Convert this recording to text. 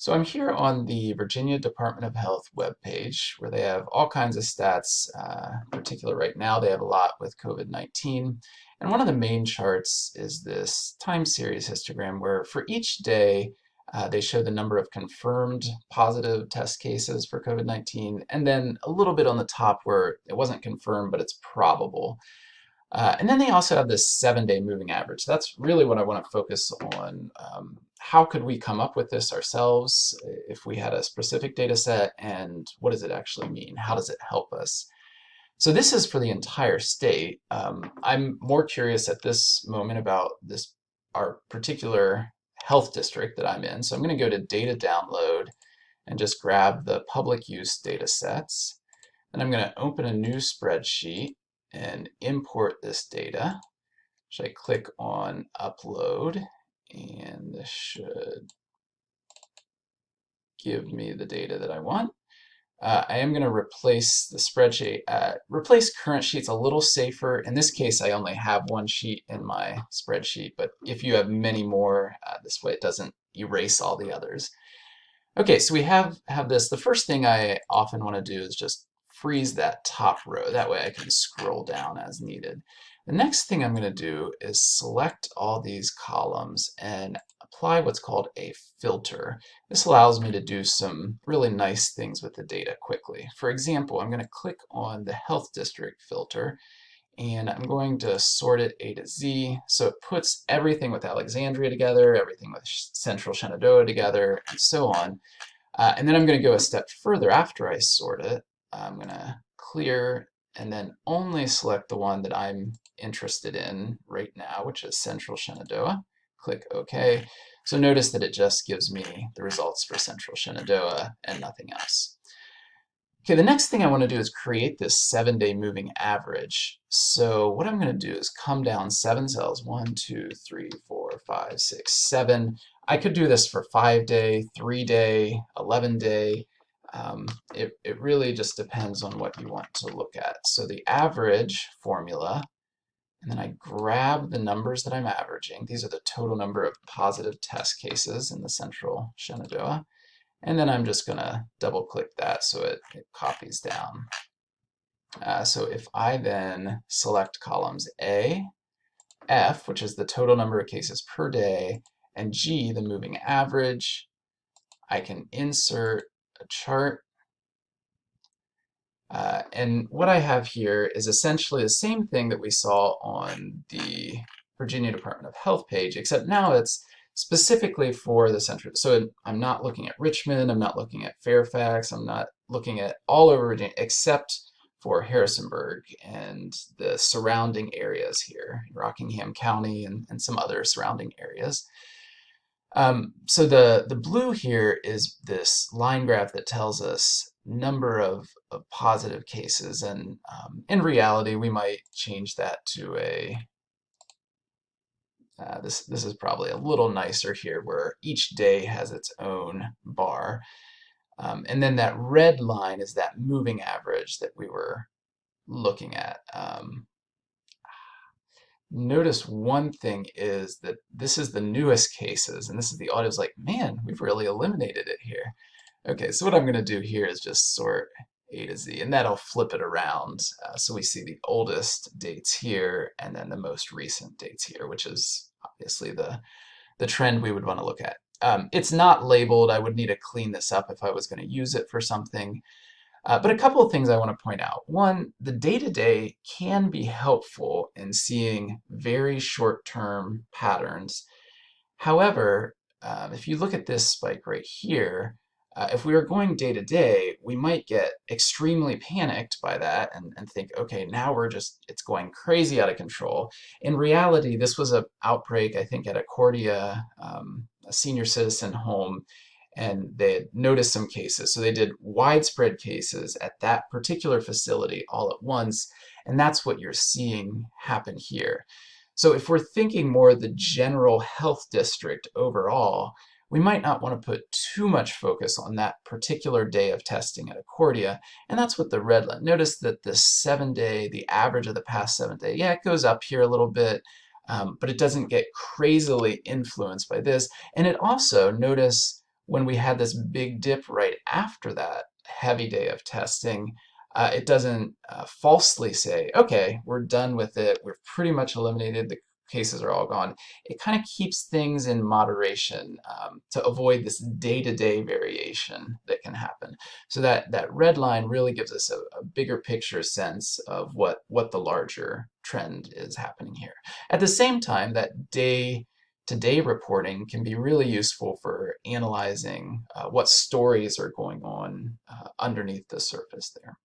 So I'm here on the Virginia Department of Health webpage where they have all kinds of stats. In particular, right now they have a lot with COVID-19. And one of the main charts is this time series histogram where for each day they show the number of confirmed positive test cases for COVID-19, and then a little bit on the top where it wasn't confirmed, but it's probable. And then they also have this 7-day moving average. That's really what I want to focus on. How could we come up with this ourselves if we had a specific data set, and what does it actually mean? How does it help us? So this is for the entire state. I'm more curious at this moment about our particular health district that I'm in. So I'm going to go to data download and just grab the public use data sets. And I'm going to open a new spreadsheet and import this data. Should I click on upload, and this should give me the data that I want. I am going to replace the spreadsheet. Replace current sheet's a little safer. In this case, I only have one sheet in my spreadsheet, but if you have many more, this way it doesn't erase all the others. Okay, so we have this. The first thing I often want to do is just freeze that top row. That way I can scroll down as needed. The next thing I'm going to do is select all these columns and apply what's called a filter. This allows me to do some really nice things with the data quickly. For example, I'm going to click on the health district filter, and I'm going to sort it A to Z, so it puts everything with Alexandria together, everything with Central Shenandoah together, and so on. And then I'm going to go a step further after I sort it. I'm going to clear and then only select the one that I'm interested in right now, which is Central Shenandoah. Click OK. So notice that it just gives me the results for Central Shenandoah and nothing else. Okay, the next thing I want to do is create this 7-day moving average. So what I'm going to do is come down 7 cells, 1, 2, 3, 4, 5, 6, 7. I could do this for 5-day, 3-day, 11-day. It really just depends on what you want to look at. So the average formula, and then I grab the numbers that I'm averaging. These are the total number of positive test cases in the Central Shenandoah. And then I'm just going to double click that so it copies down. So if I then select columns A, F, which is the total number of cases per day, and G, the moving average, I can insert a chart. And what I have here is essentially the same thing that we saw on the Virginia Department of Health page, except now it's specifically for the central. So I'm not looking at Richmond, I'm not looking at Fairfax, I'm not looking at all over Virginia except for Harrisonburg and the surrounding areas here, Rockingham County and some other surrounding areas. So the blue here is this line graph that tells us number of positive cases, and in reality we might change that to a this is probably a little nicer here where each day has its own bar. And then that red line is that moving average that we were looking at. Notice one thing is that this is the newest cases, and this is the audio's like, man, we've really eliminated it here. Okay, so what I'm going to do here is just sort A to Z, and that'll flip it around. So we see the oldest dates here, and then the most recent dates here, which is obviously the trend we would want to look at. It's not labeled. I would need to clean this up if I was going to use it for something. But a couple of things I want to point out. One, the day-to-day can be helpful in seeing very short-term patterns. However, if you look at this spike right here, if we were going day to day, we might get extremely panicked by that and think, okay, now it's going crazy out of control. In reality, this was an outbreak, I think, at Accordia, a senior citizen home, and they had noticed some cases. So they did widespread cases at that particular facility all at once, and that's what you're seeing happen here. So if we're thinking more the general health district overall, we might not want to put too much focus on that particular day of testing at Accordia, and that's what the red line. Notice that the 7-day, the average of the past 7 days, yeah, it goes up here a little bit, but it doesn't get crazily influenced by this. And it also, notice when we had this big dip right after that heavy day of testing, it doesn't falsely say, okay, we're done with it, we've pretty much eliminated, the cases are all gone. It kind of keeps things in moderation to avoid this day-to-day variation that can happen. So that red line really gives us a bigger picture sense of what the larger trend is happening here. At the same time, that day-to-day reporting can be really useful for analyzing what stories are going on underneath the surface there.